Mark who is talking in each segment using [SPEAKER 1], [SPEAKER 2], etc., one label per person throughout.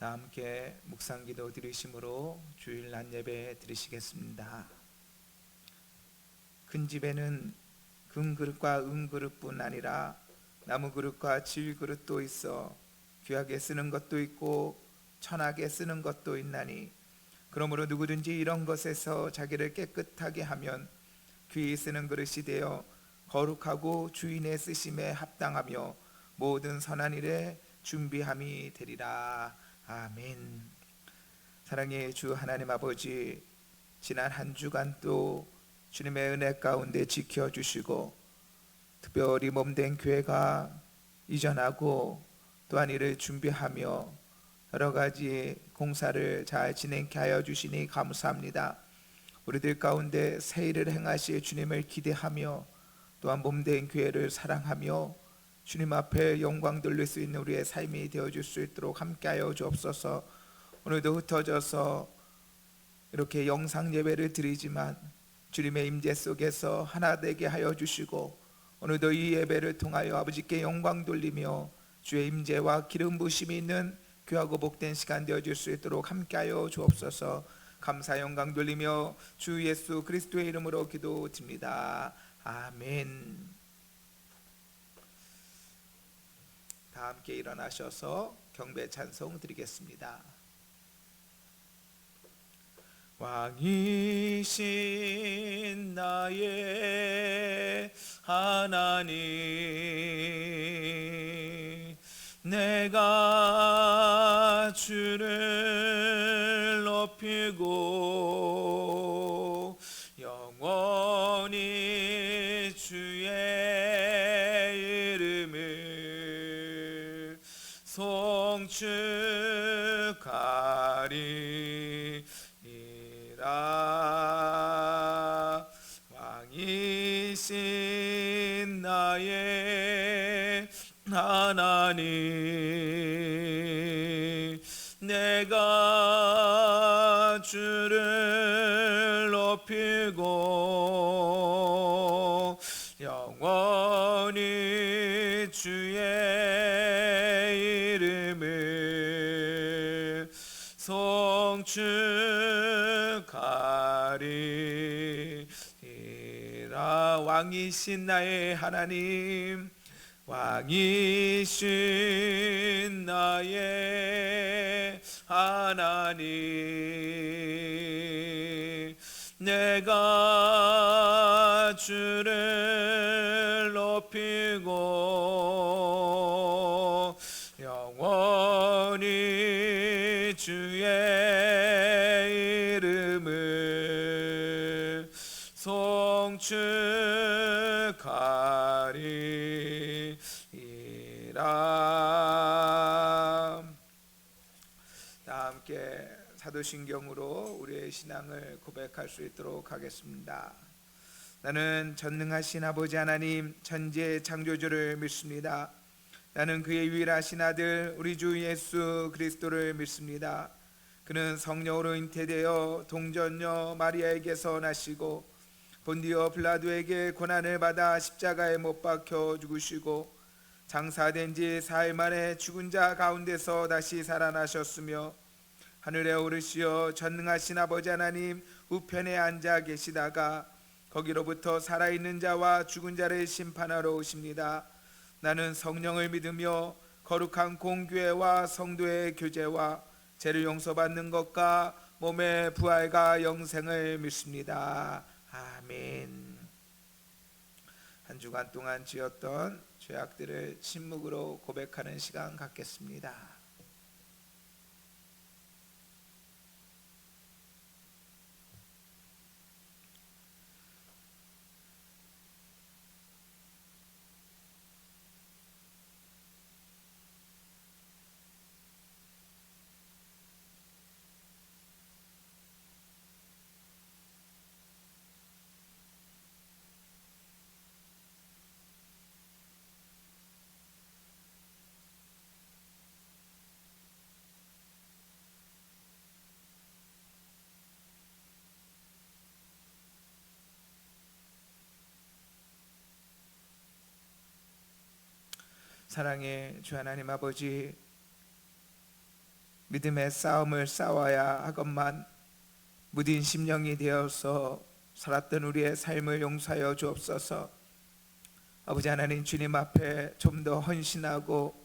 [SPEAKER 1] 다 함께 묵상기도 드리심으로 주일 낮 예배 드리시겠습니다. 큰 집에는 금그릇과 은그릇뿐 아니라 나무그릇과 질그릇도 있어 귀하게 쓰는 것도 있고 천하게 쓰는 것도 있나니 그러므로 누구든지 이런 것에서 자기를 깨끗하게 하면 귀히 쓰는 그릇이 되어 거룩하고 주인의 쓰심에 합당하며 모든 선한 일에 준비함이 되리라. 아멘. 사랑의 주 하나님 아버지, 지난 한 주간도 주님의 은혜 가운데 지켜주시고 특별히 몸된 교회가 이전하고 또한 이를 준비하며 여러 가지 공사를 잘 진행케 하여 주시니 감사합니다. 우리들 가운데 새 일을 행하실 주님을 기대하며 또한 몸된 교회를 사랑하며 주님 앞에 영광 돌릴 수 있는 우리의 삶이 되어줄 수 있도록 함께하여 주옵소서. 오늘도 흩어져서 이렇게 영상 예배를 드리지만 주님의 임재 속에서 하나 되게 하여 주시고 오늘도 이 예배를 통하여 아버지께 영광 돌리며 주의 임재와 기름 부심이 있는 귀하고 복된 시간 되어줄 수 있도록 함께하여 주옵소서. 감사 영광 돌리며 주 예수 그리스도의 이름으로 기도드립니다. 아멘. 다 함께 일어나셔서 경배 찬송 드리겠습니다. 왕이신 나의 하나님, 내가 주를 높이고 영원히 주의 이름을 송축하리이다. 왕이신 나의 하나님, 내가 주를 높이고 영원히 주의 이름을 송축하리이다. 왕이신 나의 하나님, 왕이신 나의 하나님, 내가 주를 높이고 영원히 주의 이름을 송축하리이다. 다 함께 사도신경으로 우리의 신앙을 고백할 수 있도록 하겠습니다. 나는 전능하신 아버지 하나님 천지의 창조주를 믿습니다. 나는 그의 유일하신 아들 우리 주 예수 그리스도를 믿습니다. 그는 성령으로 잉태되어 동전녀 마리아에게서 나시고 본디오 빌라도에게 고난을 받아 십자가에 못 박혀 죽으시고 장사된 지 사흘 만에 죽은 자 가운데서 다시 살아나셨으며 하늘에 오르시어 전능하신 아버지 하나님 우편에 앉아 계시다가 거기로부터 살아있는 자와 죽은 자를 심판하러 오십니다. 나는 성령을 믿으며 거룩한 공교회와 성도의 교제와 죄를 용서받는 것과 몸의 부활과 영생을 믿습니다. 아멘. 한 주간 동안 지었던 죄악들을 침묵으로 고백하는 시간 갖겠습니다. 사랑의 주 하나님 아버지, 믿음의 싸움을 싸워야 하건만 무딘 심령이 되어서 살았던 우리의 삶을 용서하여 주옵소서. 아버지 하나님, 주님 앞에 좀 더 헌신하고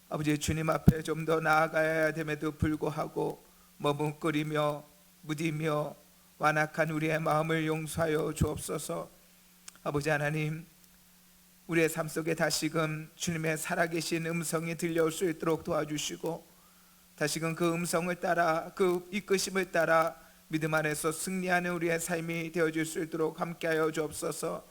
[SPEAKER 1] 아버지 주님 앞에 좀 더 나아가야 됨에도 불구하고 머뭇거리며 무디며 완악한 우리의 마음을 용서하여 주옵소서. 아버지 하나님, 우리의 삶 속에 다시금 주님의 살아계신 음성이 들려올 수 있도록 도와주시고 다시금 그 음성을 따라 그 이끄심을 따라 믿음 안에서 승리하는 우리의 삶이 되어질 수 있도록 함께하여 주옵소서.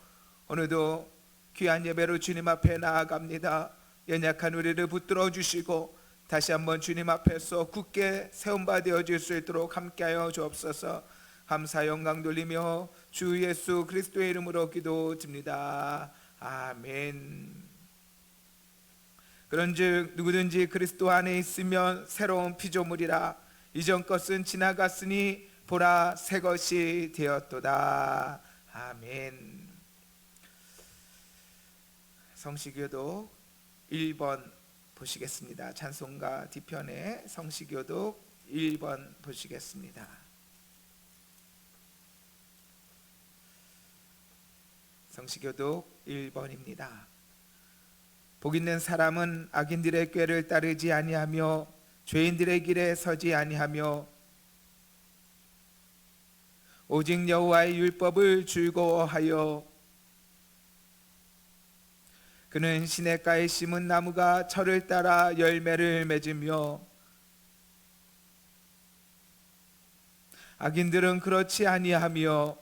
[SPEAKER 1] 오늘도 귀한 예배로 주님 앞에 나아갑니다. 연약한 우리를 붙들어 주시고 다시 한번 주님 앞에서 굳게 세운 바 되어질 수 있도록 함께하여 주옵소서. 감사 영광 돌리며 주 예수 그리스도의 이름으로 기도드립니다. 아멘. 그런즉 누구든지 그리스도 안에 있으면 새로운 피조물이라. 이전 것은 지나갔으니 보라 새 것이 되었도다. 아멘. 성시교독 1번 보시겠습니다. 찬송가 뒤편에 성시교독 1번 보시겠습니다. 성시교독 1번입니다. 복 있는 사람은 악인들의 꾀를 따르지 아니하며 죄인들의 길에 서지 아니하며 오직 여호와의 율법을 즐거워하여 그는 시냇가에 심은 나무가 철을 따라 열매를 맺으며 악인들은 그렇지 아니하며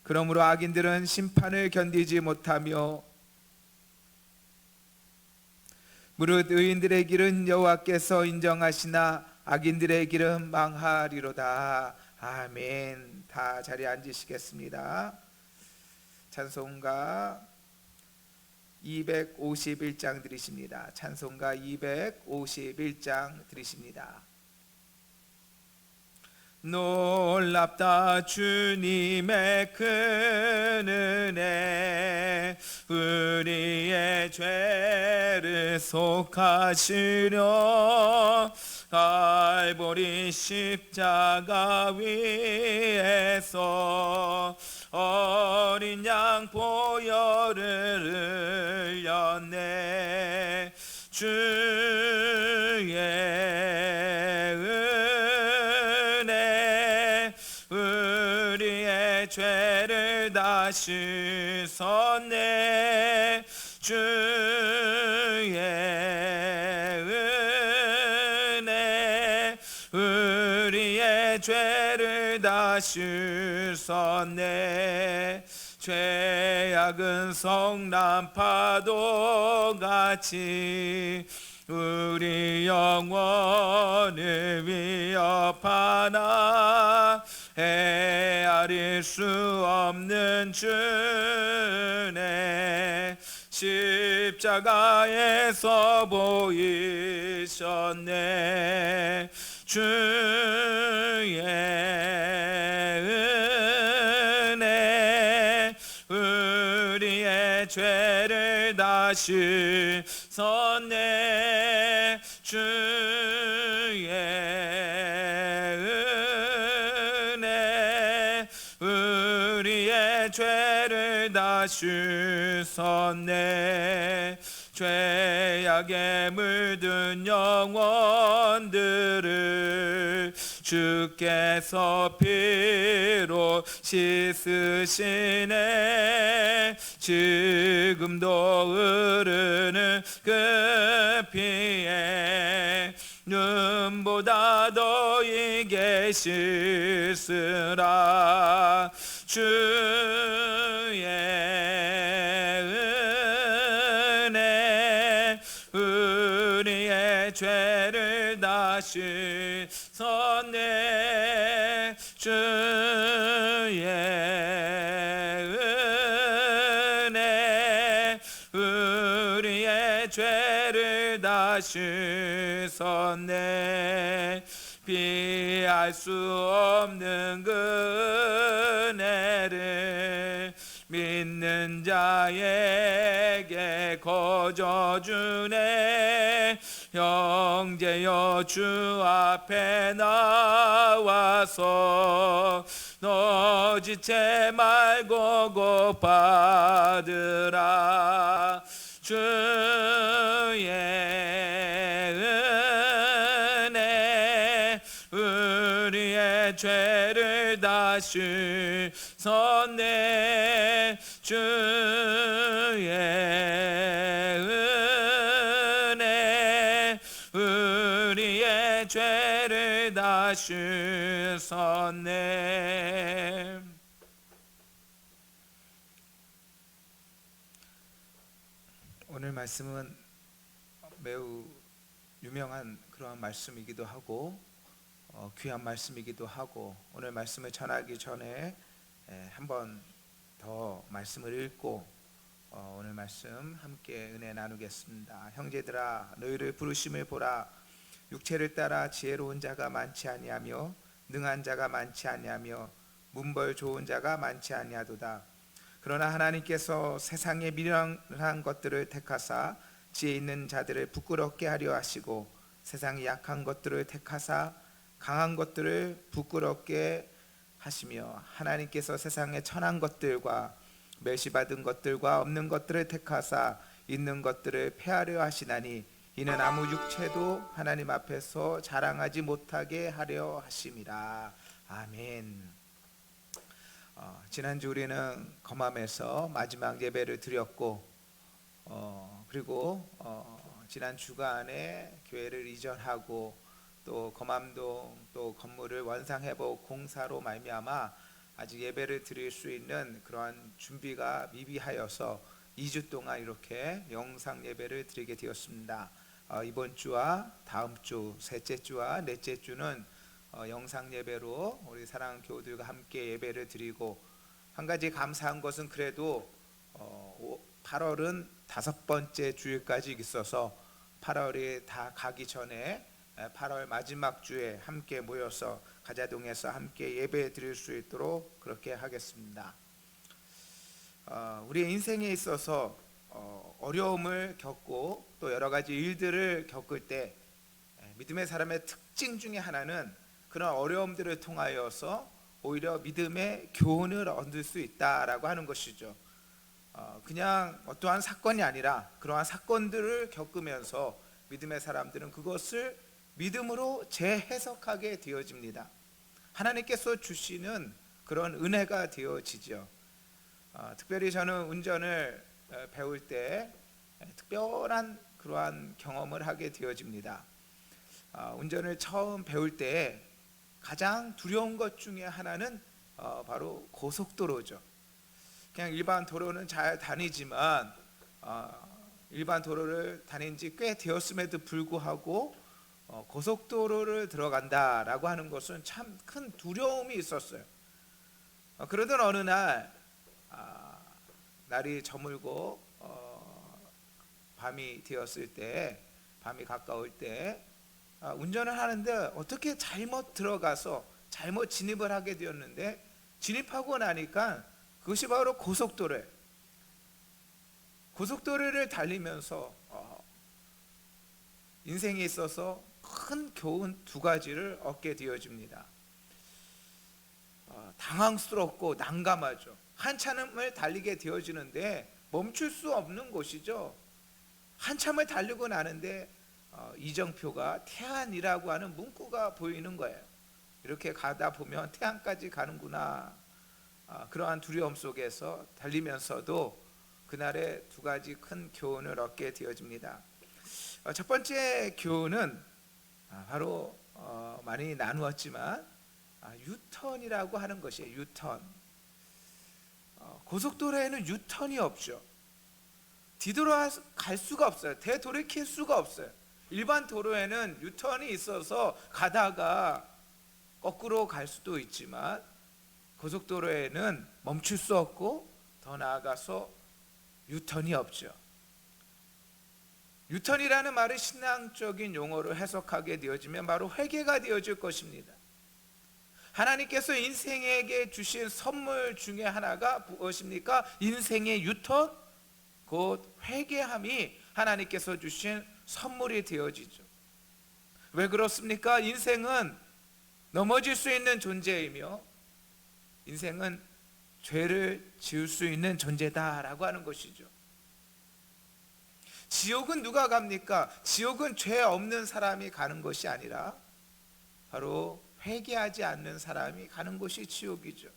[SPEAKER 1] 그러므로 악인들은 심판을 견디지 못하며 무릇 의인들의 길은 여호와께서 인정하시나 악인들의 길은 망하리로다. 아멘. 다 자리에 앉으시겠습니다. 찬송가 251장 드리십니다. 찬송가 251장 드리십니다. 놀랍다 주님의 큰 은혜, 우리의 죄를 속하시려 갈보리 십자가 위에서 어린 양 보혈을 흘렸네. 주의 죄를 다 씻었네. 주의 은혜 우리의 죄를 다 씻었네. 죄악은 성난 파도 같이 우리 영혼을 위협하나 헤아릴 수 없는 주네. 십자가에서 보이셨네. 주의 은혜 우리의 죄를 다 씻었네. 주의 은혜 우리의 죄를 다 씻었네. 죄악에 물든 영혼들을 주께서 피로 씻으시네. 지금도 흐르는 그 피에 눈보다 더 이게 씻으라. 주의 은혜 우리의 죄를 다 씻었네. 주의 은혜 우리의 죄를 다 씻었네. 피할 수 없는 그 은혜를 믿는 자에게 거저 주네. 형제여 주 앞에 나와서 너지체 말고 고받으라. 주의 은혜 우리의 죄를 다 씻었네. 주의 은혜 우리의 죄를 다 씻었네. 오늘 말씀은 매우 유명한 그러한 말씀이기도 하고 귀한 말씀이기도 하고, 오늘 말씀을 전하기 전에 한번 더 말씀을 읽고 오늘 말씀 함께 은혜 나누겠습니다. 형제들아 너희를 부르심을 보라. 육체를 따라 지혜로운 자가 많지 아니하며 능한 자가 많지 아니하며 문벌 좋은 자가 많지 아니하도다. 그러나 하나님께서 세상의 미련한 것들을 택하사 지혜 있는 자들을 부끄럽게 하려 하시고, 세상의 약한 것들을 택하사 강한 것들을 부끄럽게 하시며, 하나님께서 세상의 천한 것들과 멸시받은 것들과 없는 것들을 택하사 있는 것들을 폐하려 하시나니, 이는 아무 육체도 하나님 앞에서 자랑하지 못하게 하려 하심이라. 아멘. 지난주 우리는 검암에서 마지막 예배를 드렸고, 그리고 지난 주간에 교회를 이전하고 또 검암동 또 건물을 원상회복 공사로 말미암아 아직 예배를 드릴 수 있는 그러한 준비가 미비하여서 2주 동안 이렇게 영상 예배를 드리게 되었습니다. 이번 주와 다음 주, 셋째 주와 넷째 주는 영상 예배로 우리 사랑하는 교우들과 함께 예배를 드리고, 한 가지 감사한 것은 그래도 8월은 5번째 주일까지 있어서 8월이 다 가기 전에 8월 마지막 주에 함께 모여서 가자동에서 함께 예배 드릴 수 있도록 그렇게 하겠습니다. 우리의 인생에 있어서 어려움을 겪고 또 여러 가지 일들을 겪을 때 믿음의 사람의 특징 중에 하나는 그런 어려움들을 통하여서 오히려 믿음의 교훈을 얻을 수 있다라고 하는 것이죠. 그냥 어떠한 사건이 아니라 그러한 사건들을 겪으면서 믿음의 사람들은 그것을 믿음으로 재해석하게 되어집니다. 하나님께서 주시는 그런 은혜가 되어지죠. 특별히 저는 운전을 배울 때 특별한 그러한 경험을 하게 되어집니다. 운전을 처음 배울 때 가장 두려운 것 중에 하나는 바로 고속도로죠. 그냥 일반 도로는 잘 다니지만 일반 도로를 다닌 지 꽤 되었음에도 불구하고 고속도로를 들어간다라고 하는 것은 참 큰 두려움이 있었어요. 그러던 어느 날 날이 저물고 밤이 되었을 때, 밤이 가까울 때 운전을 하는데 어떻게 잘못 들어가서 잘못 진입을 하게 되었는데, 진입하고 나니까 그것이 바로 고속도로예요. 고속도로를 달리면서 인생에 있어서 큰 교훈 두 가지를 얻게 되어집니다. 당황스럽고 난감하죠. 한참을 달리게 되어지는데 멈출 수 없는 곳이죠. 한참을 달리고 나는데 이정표가 태안이라고 하는 문구가 보이는 거예요. 이렇게 가다 보면 태안까지 가는구나. 그러한 두려움 속에서 달리면서도 그날의 두 가지 큰 교훈을 얻게 되어집니다. 첫 번째 교훈은 바로 많이 나누었지만 유턴이라고 하는 것이에요. 유턴. 고속도로에는 유턴이 없죠. 뒤돌아갈 수가 없어요. 되돌이킬 수가 없어요. 일반 도로에는 유턴이 있어서 가다가 거꾸로 갈 수도 있지만 고속도로에는 멈출 수 없고 더 나아가서 유턴이 없죠. 유턴이라는 말을 신앙적인 용어로 해석하게 되어지면 바로 회개가 되어질 것입니다. 하나님께서 인생에게 주신 선물 중에 하나가 무엇입니까? 인생의 유턴, 곧 회개함이 하나님께서 주신 선물이 되어지죠. 왜 그렇습니까? 인생은 넘어질 수 있는 존재이며 인생은 죄를 지을 수 있는 존재다라고 하는 것이죠. 지옥은 누가 갑니까? 지옥은 죄 없는 사람이 가는 것이 아니라 바로 회개하지 않는 사람이 가는 곳이 지옥이죠.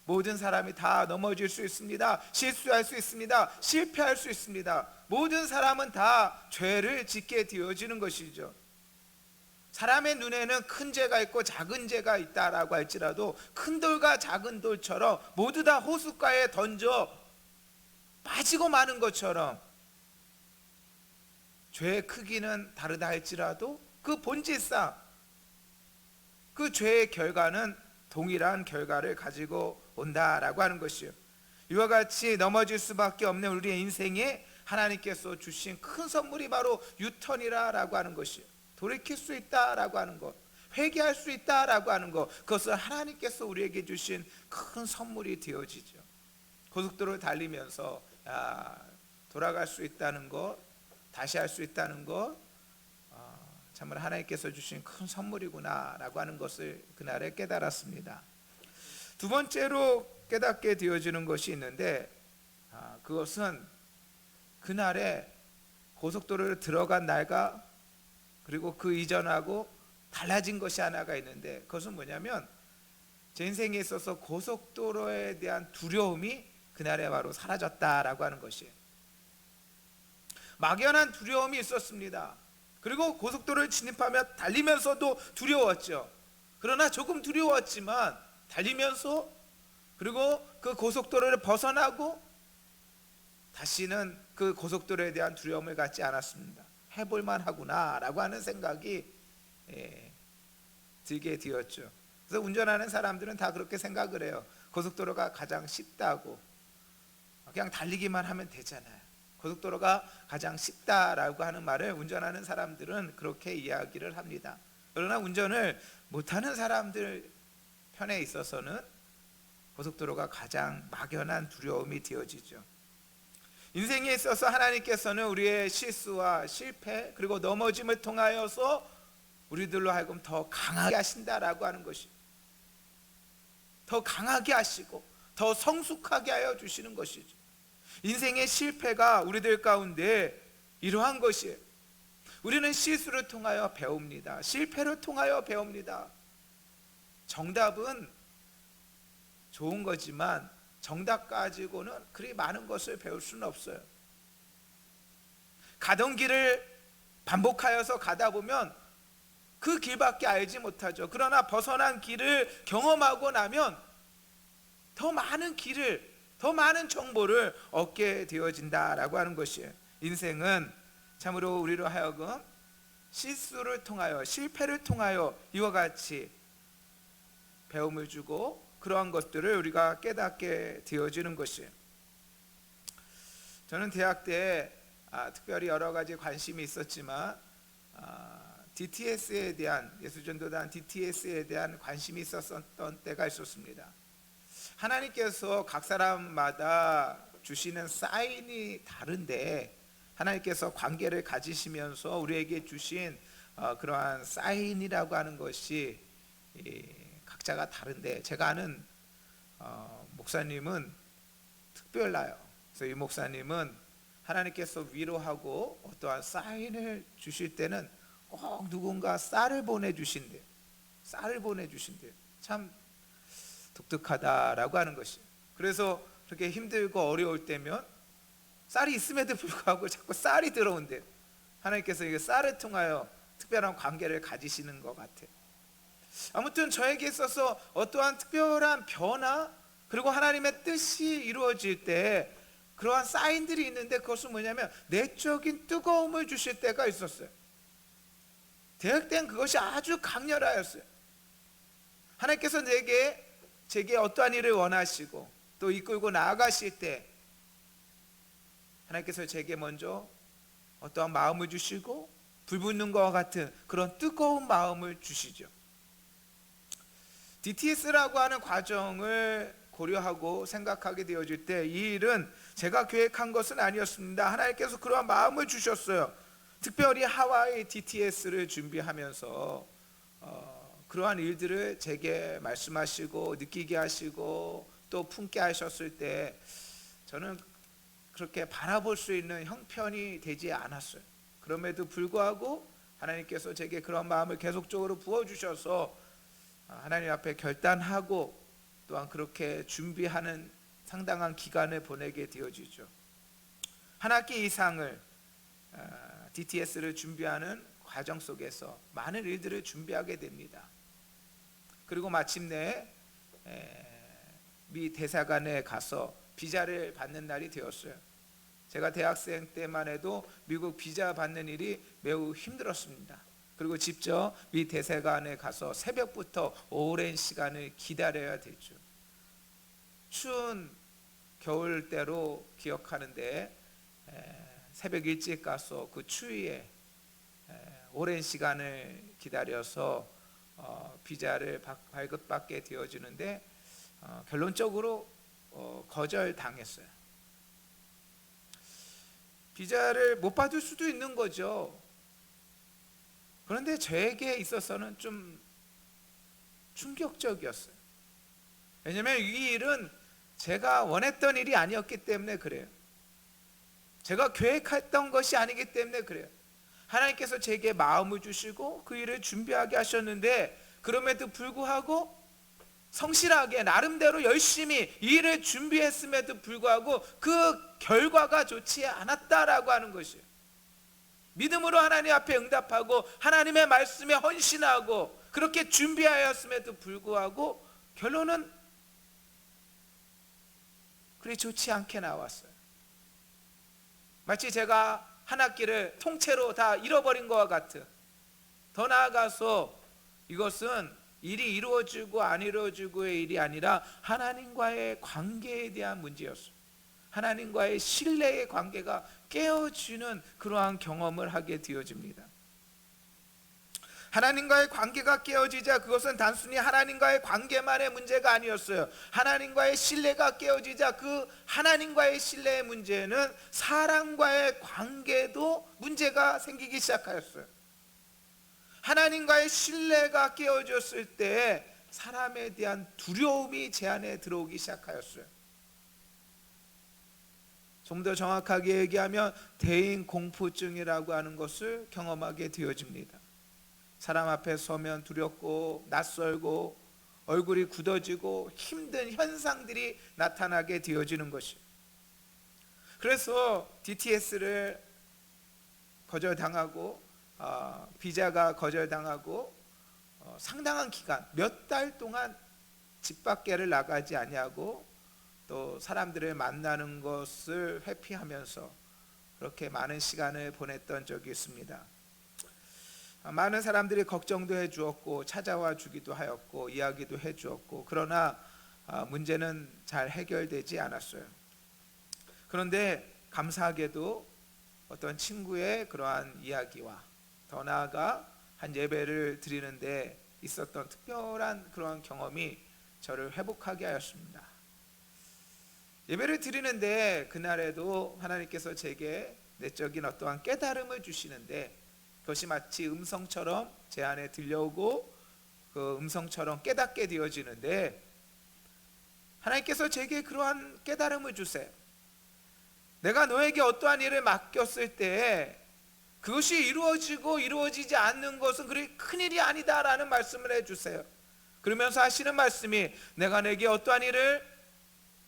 [SPEAKER 1] 모든 사람이 다 넘어질 수 있습니다. 실수할 수 있습니다. 실패할 수 있습니다. 모든 사람은 다 죄를 짓게 되어지는 것이죠. 사람의 눈에는 큰 죄가 있고 작은 죄가 있다라고 할지라도 큰 돌과 작은 돌처럼 모두 다 호숫가에 던져 빠지고 마는 것처럼 죄의 크기는 다르다 할지라도 그 본질상 그 죄의 결과는 동일한 결과를 가지고 온다라고 하는 것이요. 이와 같이 넘어질 수밖에 없는 우리의 인생에 하나님께서 주신 큰 선물이 바로 유턴이라고 하는 것이요. 돌이킬 수 있다라고 하는 것, 회개할 수 있다라고 하는 것, 그것은 하나님께서 우리에게 주신 큰 선물이 되어지죠. 고속도로를 달리면서 돌아갈 수 있다는 것, 다시 할 수 있다는 것, 참으로 하나님께서 주신 큰 선물이구나라고 하는 것을 그날에 깨달았습니다. 두 번째로 깨닫게 되어지는 것이 있는데 그것은 그날에 고속도로를 들어간 날과 그리고 그 이전하고 달라진 것이 하나가 있는데 그것은 뭐냐면 제 인생에 있어서 고속도로에 대한 두려움이 그날에 바로 사라졌다라고 하는 것이에요. 막연한 두려움이 있었습니다. 그리고 고속도로를 진입하며 달리면서도 두려웠죠. 그러나 조금 두려웠지만 달리면서 그리고 그 고속도로를 벗어나고 다시는 그 고속도로에 대한 두려움을 갖지 않았습니다. 해볼만 하구나 라고 하는 생각이 들게 되었죠. 그래서 운전하는 사람들은 다 그렇게 생각을 해요. 고속도로가 가장 쉽다고, 그냥 달리기만 하면 되잖아요. 고속도로가 가장 쉽다라고 하는 말을 운전하는 사람들은 그렇게 이야기를 합니다. 그러나 운전을 못하는 사람들 편에 있어서는 고속도로가 가장 막연한 두려움이 되어지죠. 인생에 있어서 하나님께서는 우리의 실수와 실패 그리고 넘어짐을 통하여서 우리들로 하여금 더 강하게 하신다라고 하는 것이, 더 강하게 하시고 더 성숙하게 하여 주시는 것이죠. 인생의 실패가 우리들 가운데 이러한 것이에요. 우리는 실수를 통하여 배웁니다. 실패를 통하여 배웁니다. 정답은 좋은 거지만 정답 가지고는 그리 많은 것을 배울 수는 없어요. 가던 길을 반복하여서 가다 보면 그 길밖에 알지 못하죠. 그러나 벗어난 길을 경험하고 나면 더 많은 길을, 더 많은 정보를 얻게 되어진다라고 하는 것이에요. 인생은 참으로 우리로 하여금 실수를 통하여, 실패를 통하여 이와 같이 배움을 주고 그러한 것들을 우리가 깨닫게 되어지는 것이에요. 저는 대학 때 특별히 여러 가지 관심이 있었지만 DTS에 대한, 예수전도단 DTS에 대한 관심이 있었던 때가 있었습니다. 하나님께서 각 사람마다 주시는 사인이 다른데 하나님께서 관계를 가지시면서 우리에게 주신 그러한 사인이라고 하는 것이 각자가 다른데, 제가 아는 목사님은 특별나요. 그래서 이 목사님은 하나님께서 위로하고 어떠한 사인을 주실 때는 꼭 누군가 쌀을 보내주신대요. 쌀을 보내주신대요. 참 독특하다라고 하는 것이. 그래서 그렇게 힘들고 어려울 때면 쌀이 있음에도 불구하고 자꾸 쌀이 들어온대요. 하나님께서 이 쌀을 통하여 특별한 관계를 가지시는 것 같아요. 아무튼 저에게 있어서 어떠한 특별한 변화 그리고 하나님의 뜻이 이루어질 때 그러한 사인들이 있는데 그것은 뭐냐면 내적인 뜨거움을 주실 때가 있었어요. 대학 때는 그것이 아주 강렬하였어요. 하나님께서 제게 어떠한 일을 원하시고 또 이끌고 나아가실 때 하나님께서 제게 먼저 어떠한 마음을 주시고 불붙는 것과 같은 그런 뜨거운 마음을 주시죠. DTS라고 하는 과정을 고려하고 생각하게 되어질 때 이 일은 제가 계획한 것은 아니었습니다. 하나님께서 그러한 마음을 주셨어요. 특별히 하와이 DTS를 준비하면서 그러한 일들을 제게 말씀하시고 느끼게 하시고 또 품게 하셨을 때 저는 그렇게 바라볼 수 있는 형편이 되지 않았어요. 그럼에도 불구하고 하나님께서 제게 그런 마음을 계속적으로 부어주셔서 하나님 앞에 결단하고 또한 그렇게 준비하는 상당한 기간을 보내게 되어지죠. 한 학기 이상을 DTS를 준비하는 과정 속에서 많은 일들을 준비하게 됩니다. 그리고 마침내 미 대사관에 가서 비자를 받는 날이 되었어요. 제가 대학생 때만 해도 미국 비자 받는 일이 매우 힘들었습니다. 그리고 직접 미 대사관에 가서 새벽부터 오랜 시간을 기다려야 됐죠. 추운 겨울 때로 기억하는데 새벽 일찍 가서 그 추위에 오랜 시간을 기다려서 비자를 발급받게 되어지는데 결론적으로 거절당했어요. 비자를 못 받을 수도 있는 거죠. 그런데 저에게 있어서는 좀 충격적이었어요. 왜냐하면 이 일은 제가 원했던 일이 아니었기 때문에 그래요. 제가 계획했던 것이 아니기 때문에 그래요. 하나님께서 제게 마음을 주시고 그 일을 준비하게 하셨는데 그럼에도 불구하고 성실하게 나름대로 열심히 이 일을 준비했음에도 불구하고 그 결과가 좋지 않았다라고 하는 것이에요. 믿음으로 하나님 앞에 응답하고 하나님의 말씀에 헌신하고 그렇게 준비하였음에도 불구하고 결론은 그리 좋지 않게 나왔어요. 마치 제가 한 학기를 통째로 다 잃어버린 것과 같은, 더 나아가서 이것은 일이 이루어지고 안 이루어지고의 일이 아니라 하나님과의 관계에 대한 문제였어요. 하나님과의 신뢰의 관계가 깨어지는 그러한 경험을 하게 되어집니다. 하나님과의 관계가 깨어지자 그것은 단순히 하나님과의 관계만의 문제가 아니었어요. 하나님과의 신뢰가 깨어지자 그 하나님과의 신뢰의 문제는 사람과의 관계도 문제가 생기기 시작하였어요. 하나님과의 신뢰가 깨어졌을 때 사람에 대한 두려움이 제 안에 들어오기 시작하였어요. 좀 더 정확하게 얘기하면 대인 공포증이라고 하는 것을 경험하게 되어집니다. 사람 앞에 서면 두렵고 낯설고 얼굴이 굳어지고 힘든 현상들이 나타나게 되어지는 것이에요. 그래서 DTS를 거절당하고 비자가 거절당하고 상당한 기간 몇 달 동안 집 밖에를 나가지 아니하고 또 사람들을 만나는 것을 회피하면서 그렇게 많은 시간을 보냈던 적이 있습니다. 많은 사람들이 걱정도 해주었고 찾아와 주기도 하였고 이야기도 해주었고 그러나 문제는 잘 해결되지 않았어요. 그런데 감사하게도 어떤 친구의 그러한 이야기와 더 나아가 한 예배를 드리는데 있었던 특별한 그러한 경험이 저를 회복하게 하였습니다. 예배를 드리는데 그날에도 하나님께서 제게 내적인 어떠한 깨달음을 주시는데 그것이 마치 음성처럼 제 안에 들려오고 그 음성처럼 깨닫게 되어지는데 하나님께서 제게 그러한 깨달음을 주세요. 내가 너에게 어떠한 일을 맡겼을 때 그것이 이루어지고 이루어지지 않는 것은 그리 큰일이 아니다라는 말씀을 해주세요. 그러면서 하시는 말씀이 내가 내게 어떠한 일을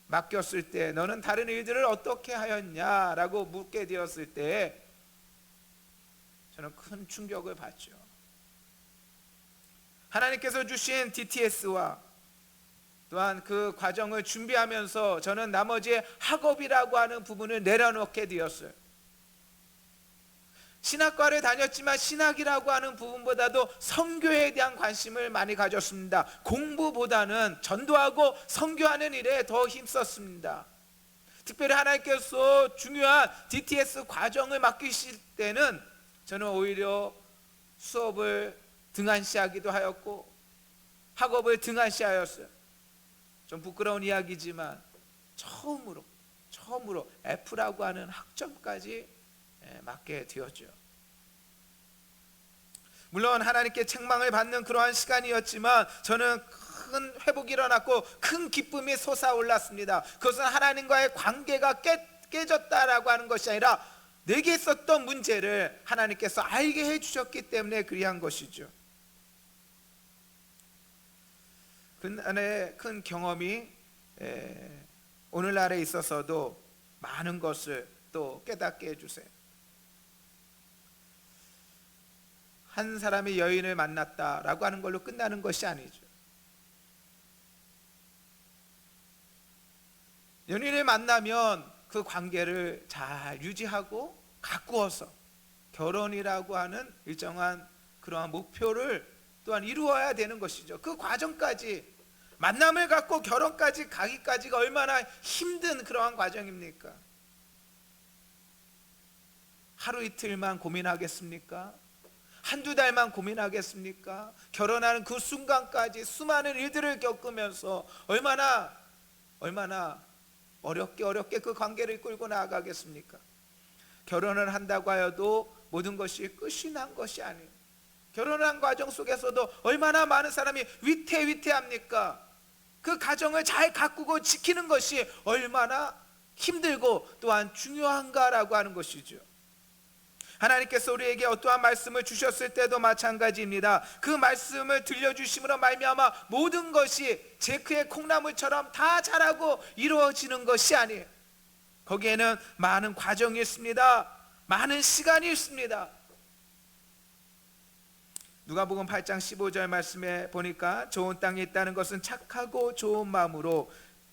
[SPEAKER 1] 맡겼을 때 너는 다른 일들을 어떻게 하였냐라고 묻게 되었을 때 저는 큰 충격을 받죠. 하나님께서 주신 DTS와 또한 그 과정을 준비하면서 저는 나머지 학업이라고 하는 부분을 내려놓게 되었어요. 신학과를 다녔지만 신학이라고 하는 부분보다도 선교에 대한 관심을 많이 가졌습니다. 공부보다는 전도하고 선교하는 일에 더 힘썼습니다. 특별히 하나님께서 중요한 DTS 과정을 맡기실 때는 저는 오히려 수업을 등한시하기도 하였고 학업을 등한시하였어요. 좀 부끄러운 이야기지만 처음으로 F라고 하는 학점까지 맡게 되었죠. 물론 하나님께 책망을 받는 그러한 시간이었지만 저는 큰 회복이 일어났고 큰 기쁨이 솟아올랐습니다. 그것은 하나님과의 관계가 깨졌다라고 하는 것이 아니라 내게 있었던 문제를 하나님께서 알게 해주셨기 때문에 그리한 것이죠. 그날의 큰 경험이 오늘날에 있어서도 많은 것을 또 깨닫게 해주세요. 한 사람이 여인을 만났다라고 하는 걸로 끝나는 것이 아니죠. 연인을 만나면 그 관계를 잘 유지하고 가꾸어서 결혼이라고 하는 일정한 그러한 목표를 또한 이루어야 되는 것이죠. 그 과정까지, 만남을 갖고 결혼까지 가기까지가 얼마나 힘든 그러한 과정입니까? 하루 이틀만 고민하겠습니까? 한두 달만 고민하겠습니까? 결혼하는 그 순간까지 수많은 일들을 겪으면서 얼마나 어렵게 그 관계를 끌고 나아가겠습니까? 결혼을 한다고 하여도 모든 것이 끝이 난 것이 아니에요. 결혼한 과정 속에서도 얼마나 많은 사람이 위태합니까? 그 가정을 잘 가꾸고 지키는 것이 얼마나 힘들고 또한 중요한가라고 하는 것이죠. 하나님께서 우리에게 어떠한 말씀을 주셨을 때도 마찬가지입니다. 그 말씀을 들려주심으로 말미암아 모든 것이 제크의 콩나물처럼 다 자라고 이루어지는 것이 아니에요. 거기에는 많은 과정이 있습니다. 많은 시간이 있습니다. 누가복음 8장 15절 말씀에 보니까 좋은 땅에 있다는 것은 착하고 좋은 마음으로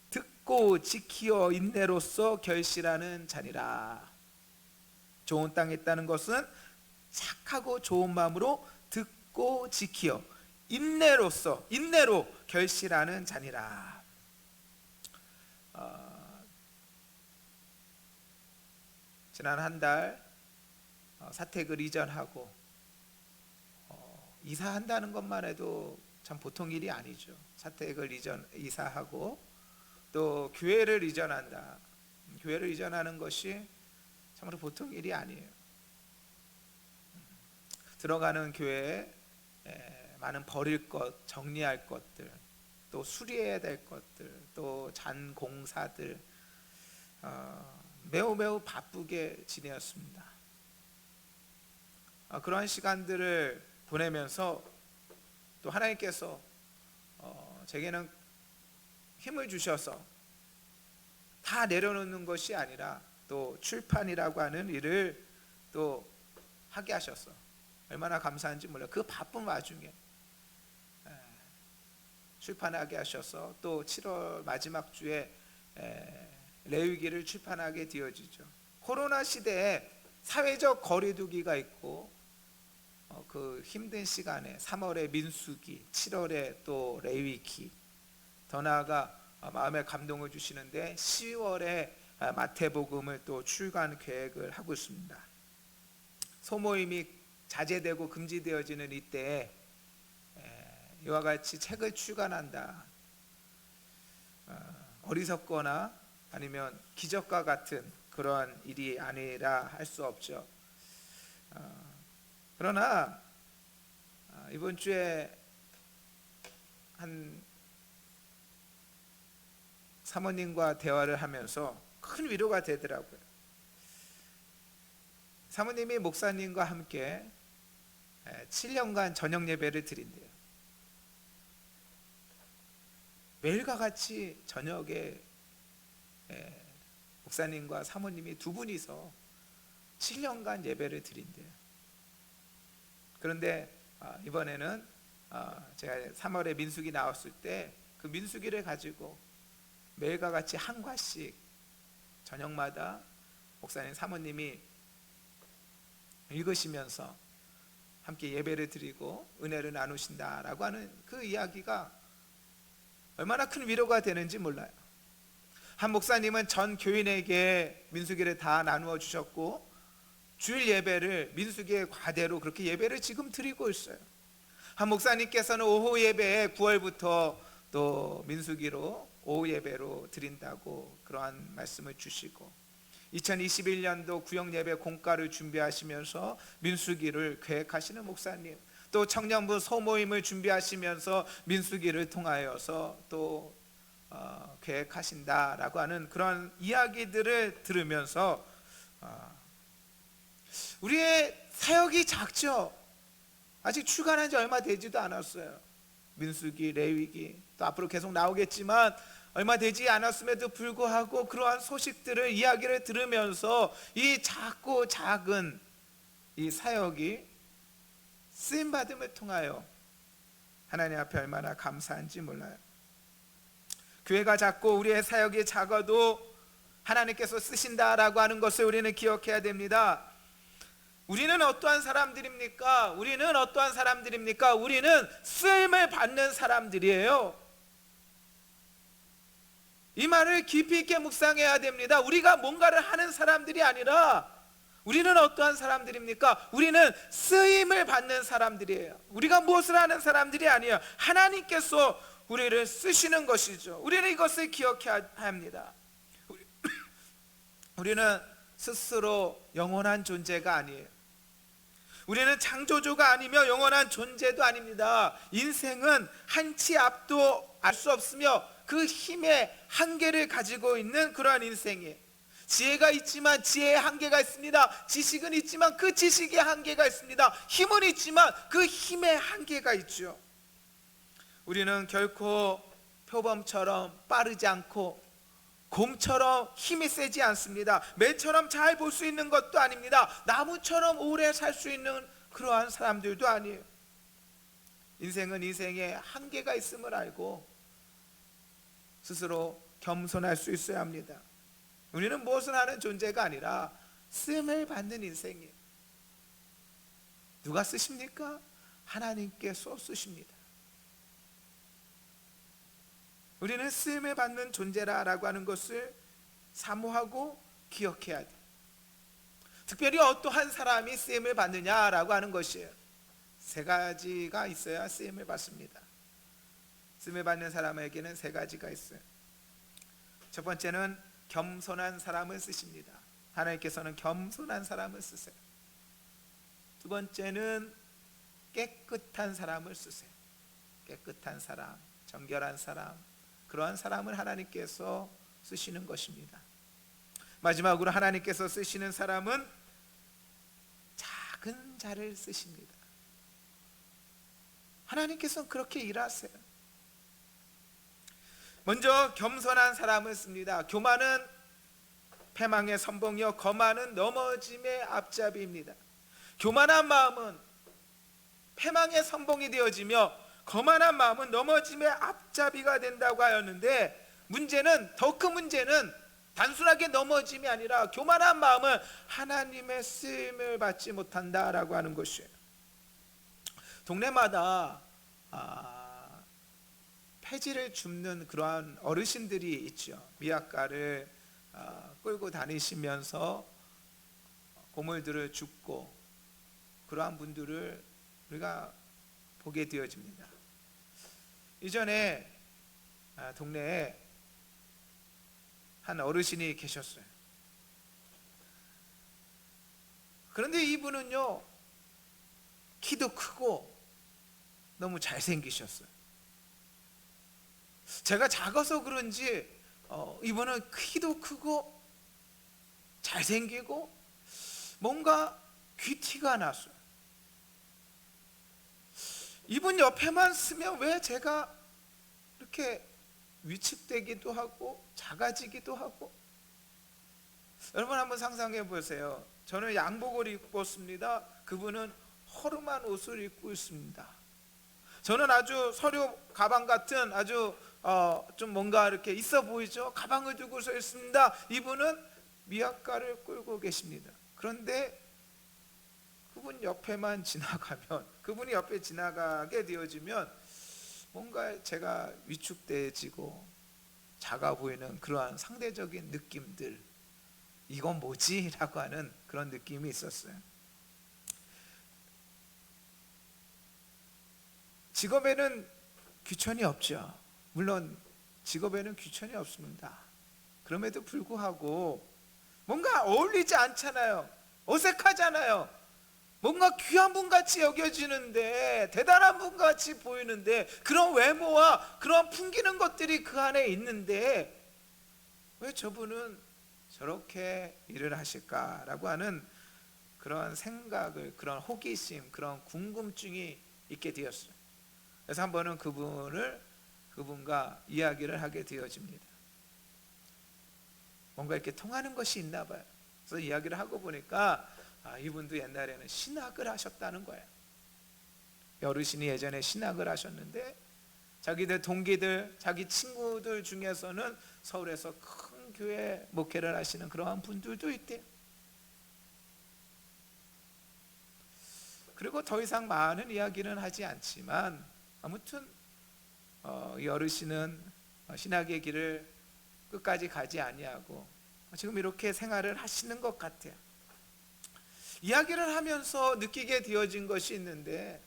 [SPEAKER 1] 듣고 지키어 인내로써 결실하는 자니라. 좋은 땅에 있다는 것은 착하고 좋은 마음으로 듣고 지키어 인내로 결실하는 자니라. 지난 한 달 사택을 이전하고 이사한다는 것만 해도 참 보통 일이 아니죠. 사택을 이사하고 또 교회를 이전한다. 교회를 이전하는 것이 참으로 보통 일이 아니에요. 들어가는 교회에 많은 버릴 것, 정리할 것들, 또 수리해야 될 것들, 또 잔 공사들, 매우 바쁘게 지내었습니다. 그러한 시간들을 보내면서 또 하나님께서 제게는 힘을 주셔서 다 내려놓는 것이 아니라 또 출판이라고 하는 일을 또 하게 하셔서 얼마나 감사한지 몰라요. 그 바쁜 와중에 출판하게 하셔서 또 7월 마지막 주에 레위기를 출판하게 되어지죠. 코로나 시대에 사회적 거리두기가 있고 그 힘든 시간에 3월에 민수기, 7월에 또 레위기, 더 나아가 마음에 감동을 주시는데 10월에 마태복음을 또 출간 계획을 하고 있습니다. 소모임이 자제되고 금지되어지는 이때에 이와 같이 책을 출간한다. 어리석거나 아니면 기적과 같은 그러한 일이 아니라 할 수 없죠. 그러나 이번 주에 한 사모님과 대화를 하면서 큰 위로가 되더라고요. 사모님이 목사님과 함께 7년간 저녁 예배를 드린대요. 매일과 같이 저녁에 목사님과 사모님이 두 분이서 7년간 예배를 드린대요. 그런데 이번에는 제가 3월에 민수기 나왔을 때 그 민수기를 가지고 매일과 같이 한 과씩 저녁마다 목사님 사모님이 읽으시면서 함께 예배를 드리고 은혜를 나누신다라고 하는 그 이야기가 얼마나 큰 위로가 되는지 몰라요. 한 목사님은 전 교인에게 민수기를 다 나누어 주셨고 주일 예배를 민수기의 과대로 그렇게 예배를 지금 드리고 있어요. 한 목사님께서는 오후 예배에 9월부터 또 민수기로 오후 예배로 드린다고 그러한 말씀을 주시고 2021년도 구역 예배 공가를 준비하시면서 민수기를 계획하시는 목사님, 또 청년부 소모임을 준비하시면서 민수기를 통하여서 또 계획하신다라고 하는 그런 이야기들을 들으면서 우리의 사역이 작죠. 아직 출간한 지 얼마 되지도 않았어요. 민수기, 레위기, 또 앞으로 계속 나오겠지만 얼마 되지 않았음에도 불구하고 그러한 소식들을, 이야기를 들으면서 이 작고 작은 이 사역이 쓰임받음을 통하여 하나님 앞에 얼마나 감사한지 몰라요. 교회가 작고 우리의 사역이 작아도 하나님께서 쓰신다라고 하는 것을 우리는 기억해야 됩니다. 우리는 어떠한 사람들입니까? 우리는 쓰임을 받는 사람들이에요. 이 말을 깊이 있게 묵상해야 됩니다. 우리가 뭔가를 하는 사람들이 아니라 우리는 어떠한 사람들입니까? 우리는 쓰임을 받는 사람들이에요. 우리가 무엇을 하는 사람들이 아니에요. 하나님께서 우리를 쓰시는 것이죠. 우리는 이것을 기억해야 합니다. 우리는 스스로 영원한 존재가 아니에요. 우리는 창조주가 아니며 영원한 존재도 아닙니다. 인생은 한치 앞도 알 수 없으며 그 힘의 한계를 가지고 있는 그러한 인생이에요. 지혜가 있지만 지혜의 한계가 있습니다. 지식은 있지만 그 지식의 한계가 있습니다. 힘은 있지만 그 힘의 한계가 있죠. 우리는 결코 표범처럼 빠르지 않고 곰처럼 힘이 세지 않습니다. 매처럼 잘 볼 수 있는 것도 아닙니다. 나무처럼 오래 살 수 있는 그러한 사람들도 아니에요. 인생은 인생에 한계가 있음을 알고 스스로 겸손할 수 있어야 합니다. 우리는 무엇을 하는 존재가 아니라 쓰임을 받는 인생이에요. 누가 쓰십니까? 하나님께서 쓰십니다. 우리는 쓰임을 받는 존재라고 하는 것을 사모하고 기억해야 돼요. 특별히 어떠한 사람이 쓰임을 받느냐라고 하는 것이에요. 세 가지가 있어야 쓰임을 받습니다. 쓰임을 받는 사람에게는 세 가지가 있어요. 첫 번째는 겸손한 사람을 쓰십니다. 하나님께서는 겸손한 사람을 쓰세요. 두 번째는 깨끗한 사람을 쓰세요. 깨끗한 사람, 정결한 사람, 그러한 사람을 하나님께서 쓰시는 것입니다. 마지막으로 하나님께서 쓰시는 사람은 작은 자를 쓰십니다. 하나님께서는 그렇게 일하세요. 먼저 겸손한 사람을 씁니다. 교만은 패망의 선봉이요 거만은 넘어짐의 앞잡이입니다. 교만한 마음은 패망의 선봉이 되어지며 거만한 마음은 넘어짐의 앞잡이가 된다고 하였는데, 더 큰 문제는 단순하게 넘어짐이 아니라 교만한 마음은 하나님의 쓰임을 받지 못한다라고 하는 것이에요. 동네마다 폐지를 줍는 그러한 어르신들이 있죠. 미약가를 끌고 다니시면서 고물들을 줍고 그러한 분들을 우리가 보게 되어집니다. 이전에 동네에 한 어르신이 계셨어요. 그런데 이분은요, 키도 크고 너무 잘생기셨어요. 제가 작아서 그런지 이분은 키도 크고 잘생기고 뭔가 귀티가 났어요. 이분 옆에만 쓰면 왜 제가 이렇게 위축되기도 하고 작아지기도 하고. 여러분 한번 상상해 보세요. 저는 양복을 입었습니다. 그분은 허름한 옷을 입고 있습니다. 저는 아주 서류 가방 같은 아주 좀 뭔가 이렇게 있어 보이죠. 가방을 두고 서 있습니다. 이분은 미약가를 끌고 계십니다. 그런데 그분 옆에만 지나가면, 그분이 옆에 지나가게 되어지면 뭔가 제가 위축되어지고 작아 보이는 그러한 상대적인 느낌들, 이건 뭐지? 라고 하는 그런 느낌이 있었어요. 직업에는 귀천이 없죠. 물론 직업에는 귀천이 없습니다. 그럼에도 불구하고 뭔가 어울리지 않잖아요. 어색하잖아요. 뭔가 귀한 분같이 여겨지는데, 대단한 분같이 보이는데, 그런 외모와 그런 풍기는 것들이 그 안에 있는데 왜 저분은 저렇게 일을 하실까라고 하는 그런 생각을, 그런 호기심, 그런 궁금증이 있게 되었어요. 그래서 한 번은 그분과 이야기를 하게 되어집니다. 뭔가 이렇게 통하는 것이 있나 봐요. 그래서 이야기를 하고 보니까 이분도 옛날에는 신학을 하셨다는 거예요. 어르신이 예전에 신학을 하셨는데 자기들 동기들, 자기 친구들 중에서는 서울에서 큰 교회 목회를 하시는 그러한 분들도 있대요. 그리고 더 이상 많은 이야기는 하지 않지만 아무튼 이 어르신은 신학의 길을 끝까지 가지 아니하고 지금 이렇게 생활을 하시는 것 같아요. 이야기를 하면서 느끼게 되어진 것이 있는데,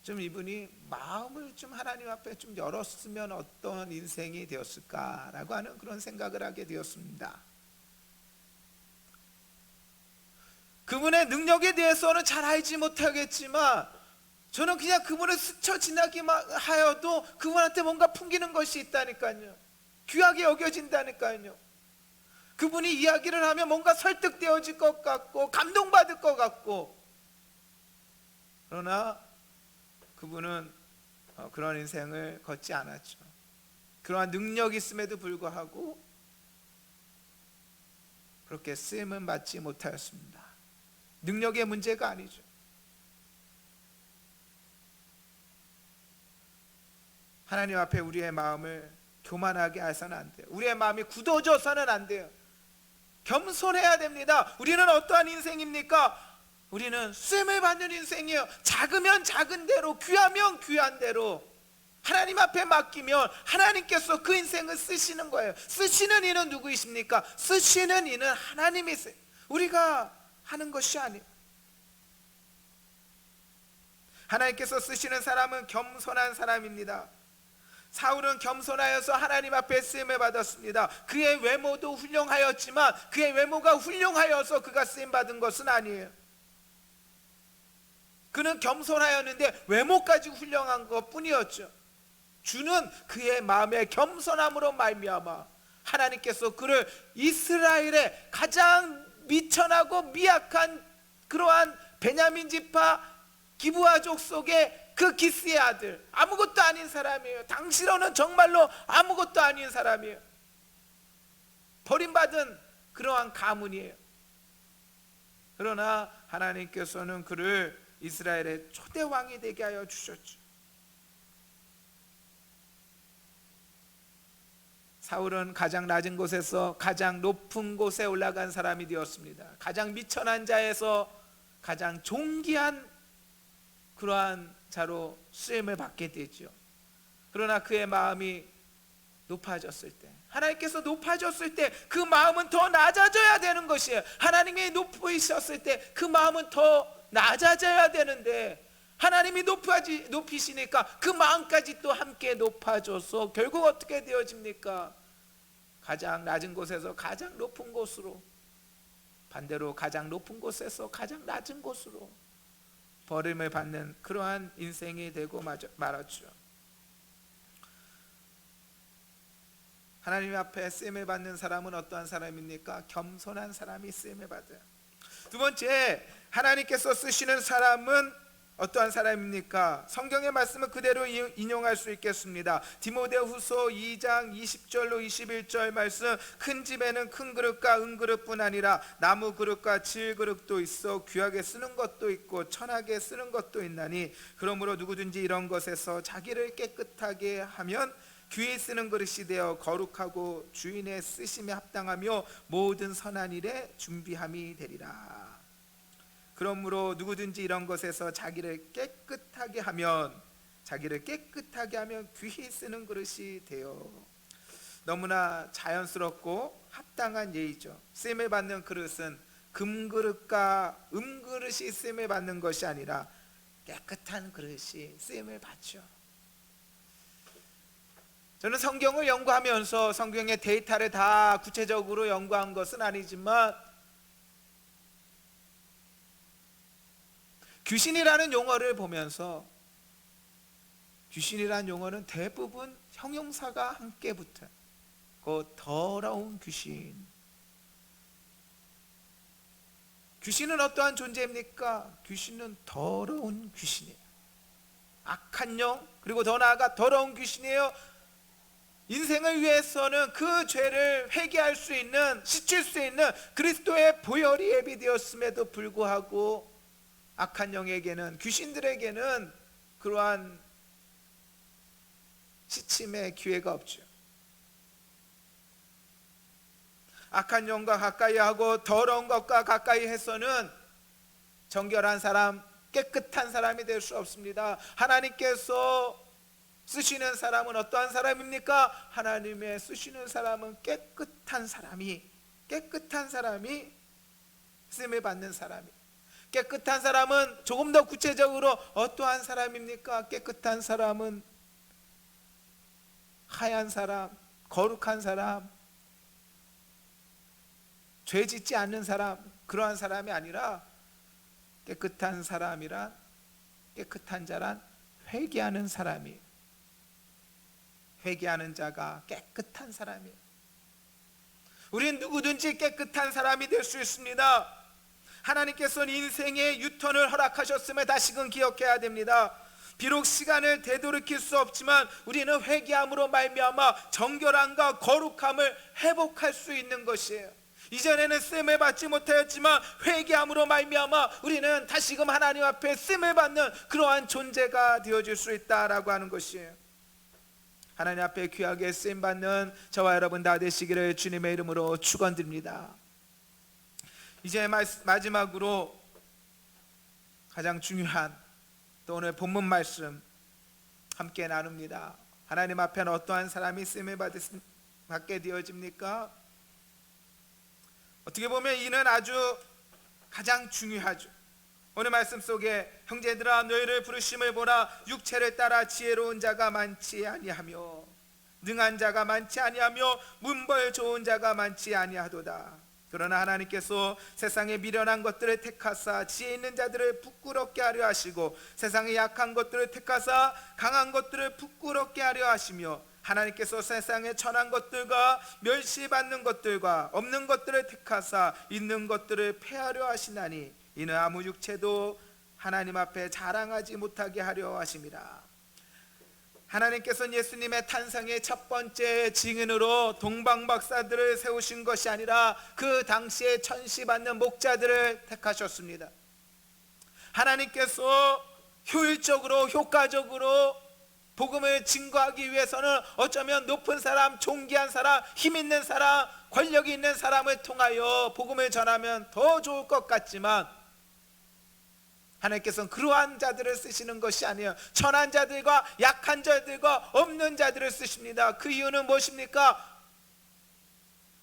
[SPEAKER 1] 좀 이분이 마음을 좀 하나님 앞에 좀 열었으면 어떤 인생이 되었을까라고 하는 그런 생각을 하게 되었습니다. 그분의 능력에 대해서는 잘 알지 못하겠지만 저는 그냥 그분을 스쳐 지나기만 하여도 그분한테 뭔가 풍기는 것이 있다니까요. 귀하게 여겨진다니까요. 그분이 이야기를 하면 뭔가 설득되어질 것 같고 감동받을 것 같고, 그러나 그분은 그런 인생을 걷지 않았죠. 그러한 능력이 있음에도 불구하고 그렇게 쓰임은 받지 못하였습니다. 능력의 문제가 아니죠. 하나님 앞에 우리의 마음을 교만하게 해서는 안 돼요. 우리의 마음이 굳어져서는 안 돼요. 겸손해야 됩니다. 우리는 어떠한 인생입니까? 우리는 쓰임을 받는 인생이에요. 작으면 작은 대로, 귀하면 귀한 대로 하나님 앞에 맡기면 하나님께서 그 인생을 쓰시는 거예요. 쓰시는 이는 누구이십니까? 쓰시는 이는 하나님이세요. 우리가 하는 것이 아니에요. 하나님께서 쓰시는 사람은 겸손한 사람입니다. 사울은 겸손하여서 하나님 앞에 쓰임을 받았습니다. 그의 외모도 훌륭하였지만 그의 외모가 훌륭하여서 그가 쓰임 받은 것은 아니에요. 그는 겸손하였는데 외모까지 훌륭한 것 뿐이었죠. 주는 그의 마음의 겸손함으로 말미암아 하나님께서 그를 이스라엘의 가장 미천하고 미약한 그러한 베냐민 지파 기브아족 속의 그 기스의 아들, 아무것도 아닌 사람이에요. 당시로는 정말로 아무것도 아닌 사람이에요. 버림받은 그러한 가문이에요. 그러나 하나님께서는 그를 이스라엘의 초대 왕이 되게 하여 주셨죠. 사울은 가장 낮은 곳에서 가장 높은 곳에 올라간 사람이 되었습니다. 가장 미천한 자에서 가장 존귀한 그러한 자로 쓰임을 받게 되죠. 그러나 그의 마음이 높아졌을 때, 하나님께서 높아졌을 때 그 마음은 더 낮아져야 되는 것이에요. 하나님이 높이셨을 때 그 마음은 더 낮아져야 되는데 하나님이 높이시니까 그 마음까지 또 함께 높아져서 결국 어떻게 되어집니까? 가장 낮은 곳에서 가장 높은 곳으로, 반대로 가장 높은 곳에서 가장 낮은 곳으로 버림을 받는 그러한 인생이 되고 말았죠. 하나님 앞에 쓰임을 받는 사람은 어떠한 사람입니까? 겸손한 사람이 쓰임을 받아요. 두 번째, 하나님께서 쓰시는 사람은 어떠한 사람입니까? 성경의 말씀을 그대로 인용할 수 있겠습니다. 디모데후서 2장 20절로 21절 말씀, 큰 집에는 큰 그릇과 은그릇뿐 아니라 나무 그릇과 질 그릇도 있어 귀하게 쓰는 것도 있고 천하게 쓰는 것도 있나니 그러므로 누구든지 이런 것에서 자기를 깨끗하게 하면 귀히 쓰는 그릇이 되어 거룩하고 주인의 쓰심에 합당하며 모든 선한 일에 준비함이 되리라. 그러므로 누구든지 이런 것에서 자기를 깨끗하게 하면 귀히 쓰는 그릇이 되어, 너무나 자연스럽고 합당한 예의죠. 쓰임을 받는 그릇은 금그릇과 은그릇이 쓰임을 받는 것이 아니라 깨끗한 그릇이 쓰임을 받죠. 저는 성경을 연구하면서 성경의 데이터를 다 구체적으로 연구한 것은 아니지만 귀신이라는 용어를 보면서 귀신이라는 용어는 대부분 형용사가 함께 붙어요. 그 더러운 귀신. 귀신은 어떠한 존재입니까? 귀신은 더러운 귀신이에요. 악한 영, 그리고 더 나아가 더러운 귀신이에요. 인생을 위해서는 그 죄를 회개할 수 있는, 씻을 수 있는 그리스도의 보혈이 예비되었음에도 불구하고 악한 영에게는, 귀신들에게는 그러한 씻임의 기회가 없죠. 악한 영과 가까이 하고 더러운 것과 가까이 해서는 정결한 사람, 깨끗한 사람이 될 수 없습니다. 하나님께서 쓰시는 사람은 어떠한 사람입니까? 하나님의 쓰시는 사람은 깨끗한 사람이 쓰임을 받는 사람이. 깨끗한 사람은 조금 더 구체적으로 어떠한 사람입니까? 깨끗한 사람은 하얀 사람, 거룩한 사람, 죄 짓지 않는 사람, 그러한 사람이 아니라 깨끗한 사람이란, 깨끗한 자란 회개하는 사람이, 회개하는 자가 깨끗한 사람이에요. 우리는 누구든지 깨끗한 사람이 될 수 있습니다. 하나님께서는 인생의 유턴을 허락하셨음을 다시금 기억해야 됩니다. 비록 시간을 되돌이킬 수 없지만 우리는 회개함으로 말미암아 정결함과 거룩함을 회복할 수 있는 것이에요. 이전에는 쓰임을 받지 못하였지만 회개함으로 말미암아 우리는 다시금 하나님 앞에 쓰임을 받는 그러한 존재가 되어질 수 있다라고 하는 것이에요. 하나님 앞에 귀하게 쓰임 받는 저와 여러분 다 되시기를 주님의 이름으로 축원드립니다. 이제 마지막으로 가장 중요한 또 오늘 본문 말씀 함께 나눕니다. 하나님 앞에는 어떠한 사람이 쓰임을 받게 되어집니까? 어떻게 보면 이는 아주 가장 중요하죠. 오늘 말씀 속에 형제들아 너희를 부르심을 보라 육체를 따라 지혜로운 자가 많지 아니하며 능한 자가 많지 아니하며 문벌 좋은 자가 많지 아니하도다. 그러나 하나님께서 세상에 미련한 것들을 택하사 지혜 있는 자들을 부끄럽게 하려 하시고 세상에 약한 것들을 택하사 강한 것들을 부끄럽게 하려 하시며 하나님께서 세상에 천한 것들과 멸시받는 것들과 없는 것들을 택하사 있는 것들을 폐하려 하시나니 이는 아무 육체도 하나님 앞에 자랑하지 못하게 하려 하심이라. 하나님께서는 예수님의 탄생의 첫 번째 증인으로 동방박사들을 세우신 것이 아니라 그 당시에 천시받는 목자들을 택하셨습니다. 하나님께서 효율적으로 효과적으로 복음을 증거하기 위해서는 어쩌면 높은 사람, 존귀한 사람, 힘 있는 사람, 권력이 있는 사람을 통하여 복음을 전하면 더 좋을 것 같지만 하나님께서는 그러한 자들을 쓰시는 것이 아니에요. 천한 자들과 약한 자들과 없는 자들을 쓰십니다. 그 이유는 무엇입니까?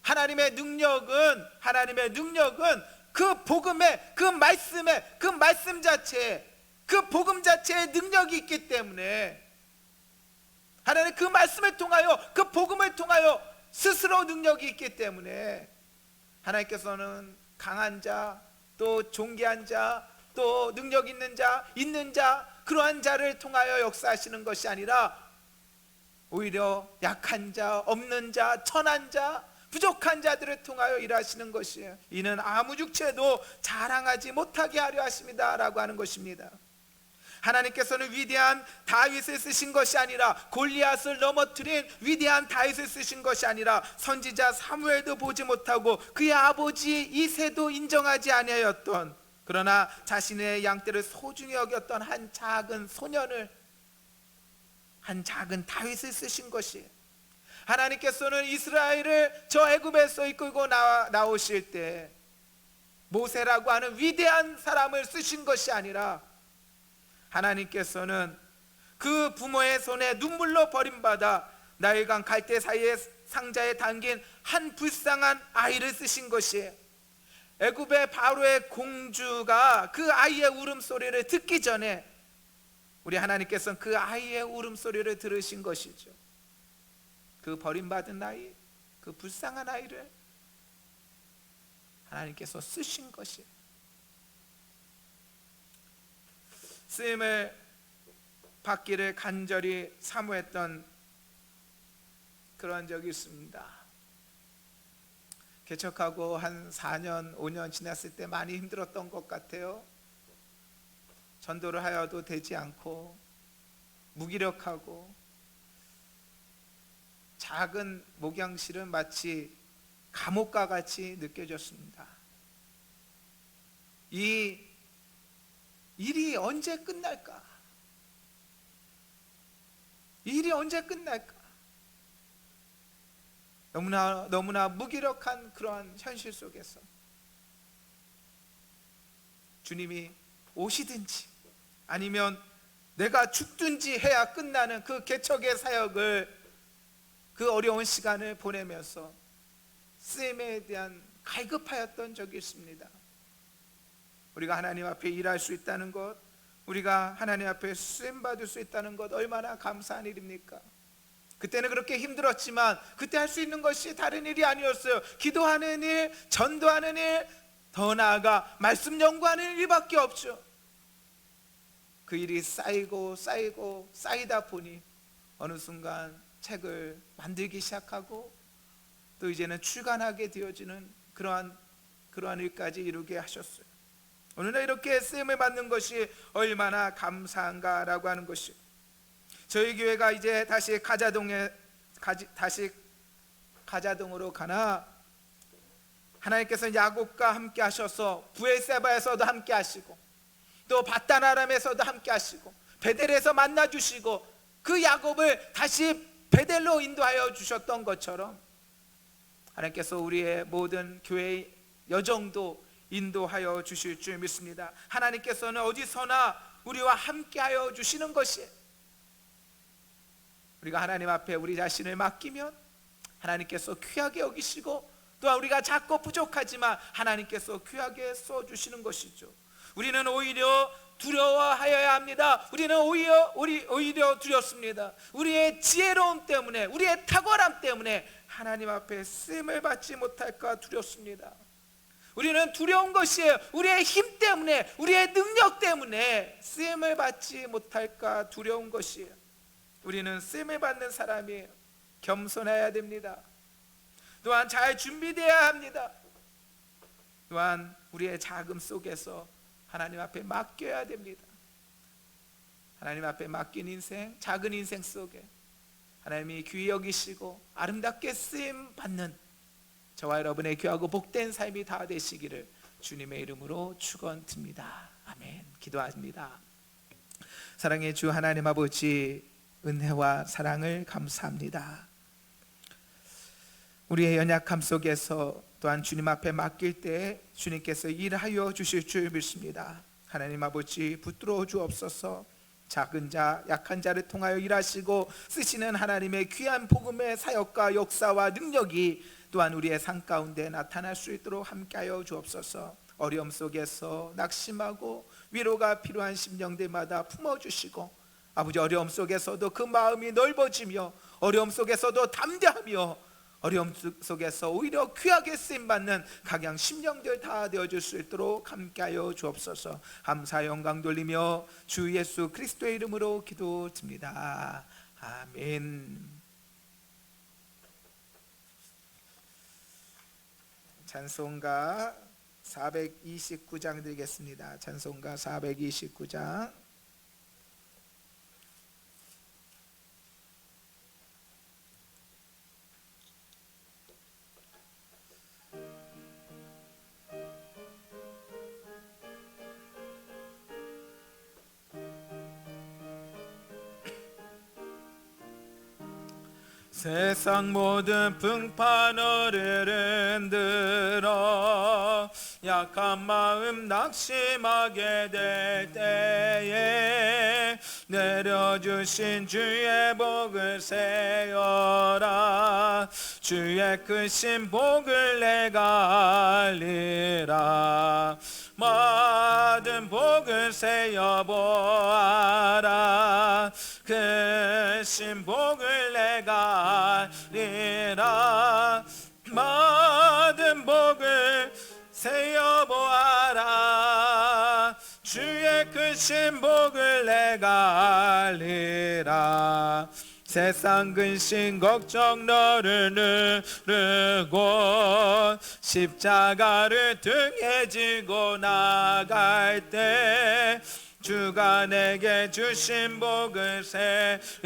[SPEAKER 1] 하나님의 능력은 그 복음에, 그 말씀에, 그 말씀 자체에, 그 복음 자체에 능력이 있기 때문에 하나님 그 말씀을 통하여, 그 복음을 통하여 스스로 능력이 있기 때문에 하나님께서는 강한 자, 또 존귀한 자, 또 능력 있는 자, 그러한 자를 통하여 역사하시는 것이 아니라 오히려 약한 자, 없는 자, 천한 자, 부족한 자들을 통하여 일하시는 것이에요. 이는 아무 육체도 자랑하지 못하게 하려 하십니다 라고 하는 것입니다. 하나님께서는 위대한 다윗을 쓰신 것이 아니라 골리앗을 넘어뜨린 위대한 다윗을 쓰신 것이 아니라 선지자 사무엘도 보지 못하고 그의 아버지 이새도 인정하지 아니하였던, 그러나 자신의 양떼를 소중히 여겼던 한 작은 소년을, 한 작은 다윗을 쓰신 것이에요. 하나님께서는 이스라엘을 저 애굽에서 이끌고 나오실 때 모세라고 하는 위대한 사람을 쓰신 것이 아니라 하나님께서는 그 부모의 손에 눈물로 버림받아 나일강 갈대 사이의 상자에 담긴 한 불쌍한 아이를 쓰신 것이에요. 애굽의 바로의 공주가 그 아이의 울음소리를 듣기 전에 우리 하나님께서는 그 아이의 울음소리를 들으신 것이죠. 그 버림받은 아이, 그 불쌍한 아이를 하나님께서 쓰신 것이에요. 쓰임을 받기를 간절히 사모했던 그런 적이 있습니다. 개척하고 한 4년, 5년 지났을 때 많이 힘들었던 것 같아요. 전도를 하여도 되지 않고 무기력하고 작은 목양실은 마치 감옥과 같이 느껴졌습니다. 이 일이 언제 끝날까? 이 일이 언제 끝날까? 너무나 무기력한 그러한 현실 속에서 주님이 오시든지 아니면 내가 죽든지 해야 끝나는 그 개척의 사역을, 그 어려운 시간을 보내면서 쓰임에 대한 갈급하였던 적이 있습니다. 우리가 하나님 앞에 일할 수 있다는 것, 우리가 하나님 앞에 쓰임 받을 수 있다는 것, 얼마나 감사한 일입니까? 그때는 그렇게 힘들었지만 그때 할 수 있는 것이 다른 일이 아니었어요. 기도하는 일, 전도하는 일, 더 나아가 말씀 연구하는 일밖에 없죠. 그 일이 쌓이고 쌓이다 보니 어느 순간 책을 만들기 시작하고 또 이제는 출간하게 되어지는 그러한 일까지 이루게 하셨어요. 어느 날 이렇게 쓰임을 받는 것이 얼마나 감사한가라고 하는 것이, 저희 교회가 이제 다시 가자동으로 가나 하나님께서 야곱과 함께 하셔서 부엘세바에서도 함께 하시고 또 바단-아람에서도 함께 하시고 베델에서 만나 주시고 그 야곱을 다시 베델로 인도하여 주셨던 것처럼 하나님께서 우리의 모든 교회의 여정도 인도하여 주실 줄 믿습니다. 하나님께서는 어디서나 우리와 함께하여 주시는 것이에요. 우리가 하나님 앞에 우리 자신을 맡기면 하나님께서 귀하게 여기시고, 또한 우리가 작고 부족하지만 하나님께서 귀하게 써주시는 것이죠. 우리는 오히려 두려워하여야 합니다. 우리는 오히려 두렵습니다. 우리의 지혜로움 때문에, 우리의 탁월함 때문에 하나님 앞에 쓰임을 받지 못할까 두렵습니다. 우리는 두려운 것이에요. 우리의 힘 때문에, 우리의 능력 때문에 쓰임을 받지 못할까 두려운 것이에요. 우리는 쓰임을 받는 사람이에요. 겸손해야 됩니다. 또한 잘 준비되어야 합니다. 또한 우리의 자금 속에서 하나님 앞에 맡겨야 됩니다. 하나님 앞에 맡긴 인생, 작은 인생 속에 하나님이 귀히 여기시고 아름답게 쓰임 받는 저와 여러분의 귀하고 복된 삶이 다 되시기를 주님의 이름으로 축원드립니다. 아멘. 기도합니다. 사랑의 주 하나님 아버지, 은혜와 사랑을 감사합니다. 우리의 연약함 속에서 또한 주님 앞에 맡길 때 주님께서 일하여 주실 줄 믿습니다. 하나님 아버지, 붙들어 주옵소서. 작은 자, 약한 자를 통하여 일하시고 쓰시는 하나님의 귀한 복음의 사역과 역사와 능력이 또한 우리의 삶 가운데 나타날 수 있도록 함께하여 주옵소서. 어려움 속에서 낙심하고 위로가 필요한 심령들마다 품어주시고, 아버지, 어려움 속에서도 그 마음이 넓어지며 어려움 속에서도 담대하며 어려움 속에서 오히려 귀하게 쓰임받는 각양 심령들 다 되어줄 수 있도록 함께하여 주옵소서. 감사 영광 돌리며 주 예수 그리스도의 이름으로 기도드립니다. 아멘. 찬송가 429장 드리겠습니다. 찬송가 429장. 세상 모든 풍파너를 흔들어 약한 마음 낙심하게 될 때에 내려주신 주의 복을 세어라. 주의 크신 복을 내가 알리라. 모든 복을 세어보아라. 크신 복을 내가 알리라. 모든 복을 세어보아라. 주의 크신 복을 내가 알리라. 세상 근심 걱정 너를 누르고 십자가를 등에 지고 나갈 때 주가 내게 주신 복을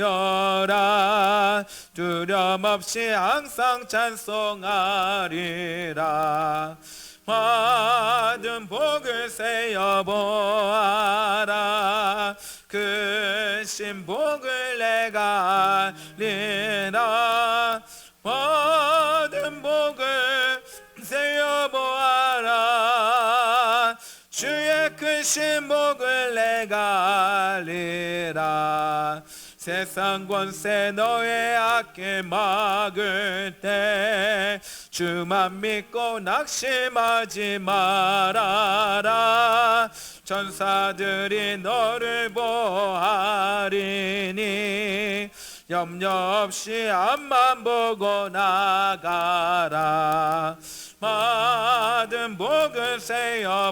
[SPEAKER 1] 세여라. 두려움 없이 항상 찬송하리라. 받은 복을 세어보아라. 크신 복을 내가 알리라. 받은 복을 세어보아라. 주의 크신 복을 내가 알리라. 세상 권세 너의 악기 막을 때 주만 믿고 낙심하지 말아라. 천사들이 너를 보호하리니 염려 없이 앞만 보고 나가라. 받은 복을 세어보아라.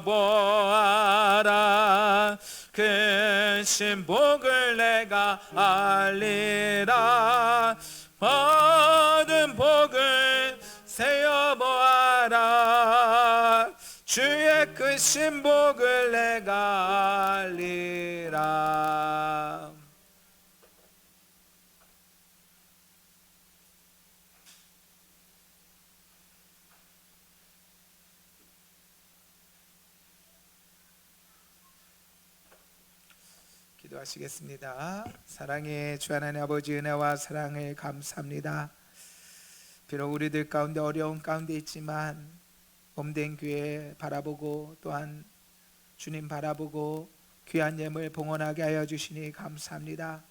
[SPEAKER 1] 크신 복을 내가 알리라. 받은 복을 세어보아라. 주의 크신 복을 내가 알리라. 기도하시겠습니다. 사랑의 주 하나님 아버지, 은혜와 사랑을 감사합니다. 비록 우리들 가운데 어려운 가운데 있지만 몸된 교회 바라보고 또한 주님 바라보고 귀한 예물 봉헌하게 하여 주시니 감사합니다.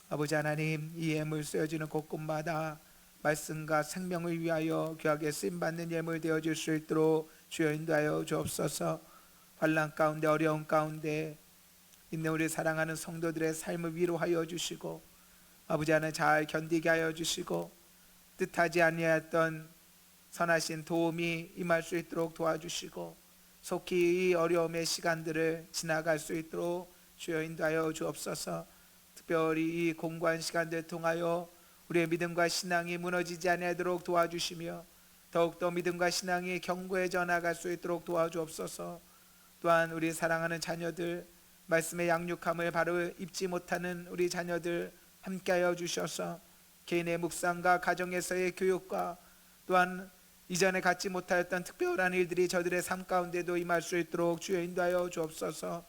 [SPEAKER 1] 아버지 하나님, 이 예물 쓰여지는 곳곳마다 말씀과 생명을 위하여 귀하게 쓰임받는 예물 되어질 수 있도록 주여 인도하여 주옵소서. 환난 가운데 어려운 가운데 있는 우리 사랑하는 성도들의 삶을 위로하여 주시고 아버지 하나님 잘 견디게 하여 주시고 뜻하지 아니하였던 선하신 도움이 임할 수 있도록 도와주시고 속히 이 어려움의 시간들을 지나갈 수 있도록 주여 인도하여 주옵소서. 특별히 이 공고한 시간들을 통하여 우리의 믿음과 신앙이 무너지지 아니하도록 도와주시며 더욱더 믿음과 신앙이 견고해져 나갈 수 있도록 도와주옵소서. 또한 우리 사랑하는 자녀들 말씀의 양육함을 바로 입지 못하는 우리 자녀들 함께하여 주셔서 개인의 묵상과 가정에서의 교육과 또한 이전에 갖지 못하였던 특별한 일들이 저들의 삶 가운데도 임할 수 있도록 주여 인도하여 주옵소서.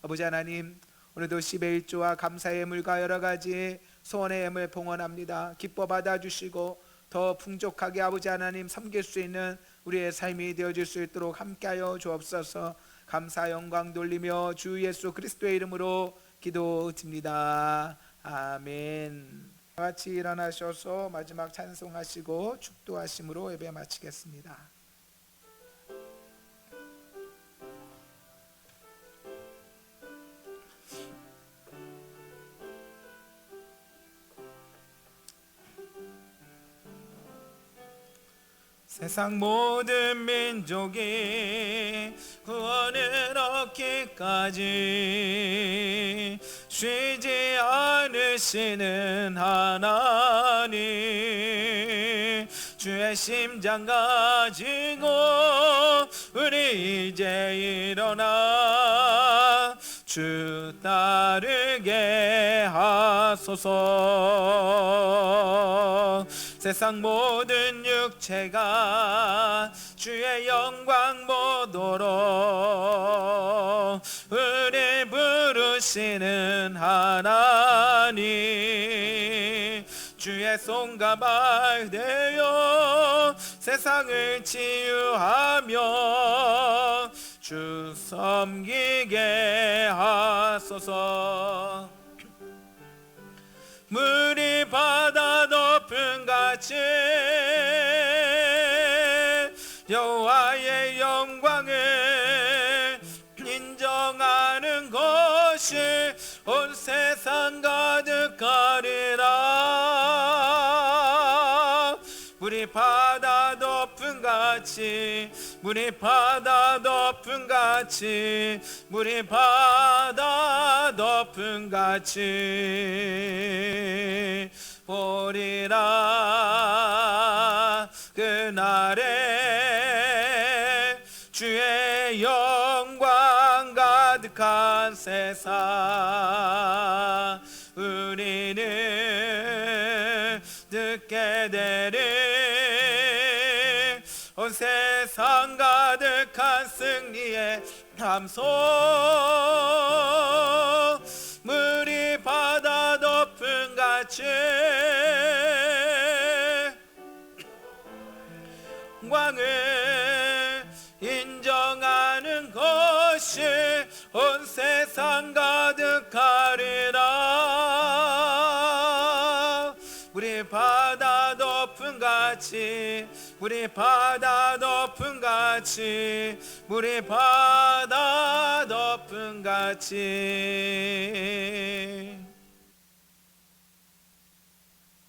[SPEAKER 1] 아버지 하나님, 오늘도 10의 1조와 감사의 예물과 여러 가지 소원의 예물 봉헌합니다. 기뻐 받아주시고 더 풍족하게 아버지 하나님 섬길 수 있는 우리의 삶이 되어질 수 있도록 함께하여 주옵소서. 감사 영광 돌리며 주 예수 그리스도의 이름으로 기도드립니다. 아멘. 같이 일어나셔서 마지막 찬송하시고 축도하심으로 예배 마치겠습니다. 세상 모든 민족이 구원을 얻기까지 쉬지 않으시는 하나님, 주의 심장 가지고 우리 이제 일어나 주 따르게 하소서. 세상 모든 육체가 주의 영광 보도록 우리 부르시는 하나님, 주의 손과 발 되어 세상을 치유하며 주 섬기게 하소서. 물이 바다 높은 같이 여호와의 영광을 인정하는 것이 온 세상 가득하리라. 물이 바다 높은 같이 물이 바다 덮음같이 물이 바다 덮음같이 보리라. 그날에 주의 영광 가득한 세상 우리는 듣게 되리. 온 세상 가득한 승리의 함성 물이 바다 덮음같이 왕을 인정하는 것이 온 세상 가득하리라. 우리 바다 덮음같이 우리 바다 덮음같이 우리 바다 덮음같이.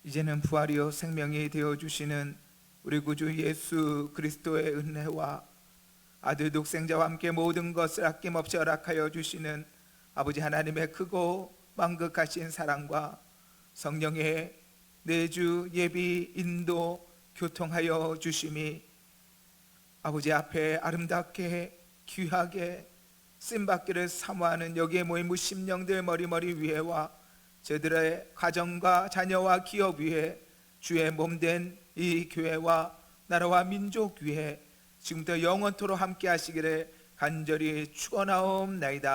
[SPEAKER 1] 이제는 부활이요 생명이 되어주시는 우리 구주 예수 그리스도의 은혜와 아들 독생자와 함께 모든 것을 아낌없이 허락하여 주시는 아버지 하나님의 크고 만극하신 사랑과 성령의 내주 예비 인도 교통하여 주심이 아버지 앞에 아름답게 귀하게 쓰임받기를 사모하는 여기에 모인 무심령들 머리머리 위에와 저들의 가정과 자녀와 기업 위에 주의 몸된 이 교회와 나라와 민족 위에 지금부터 영원토록 함께 하시기를 간절히 축원하옵나이다.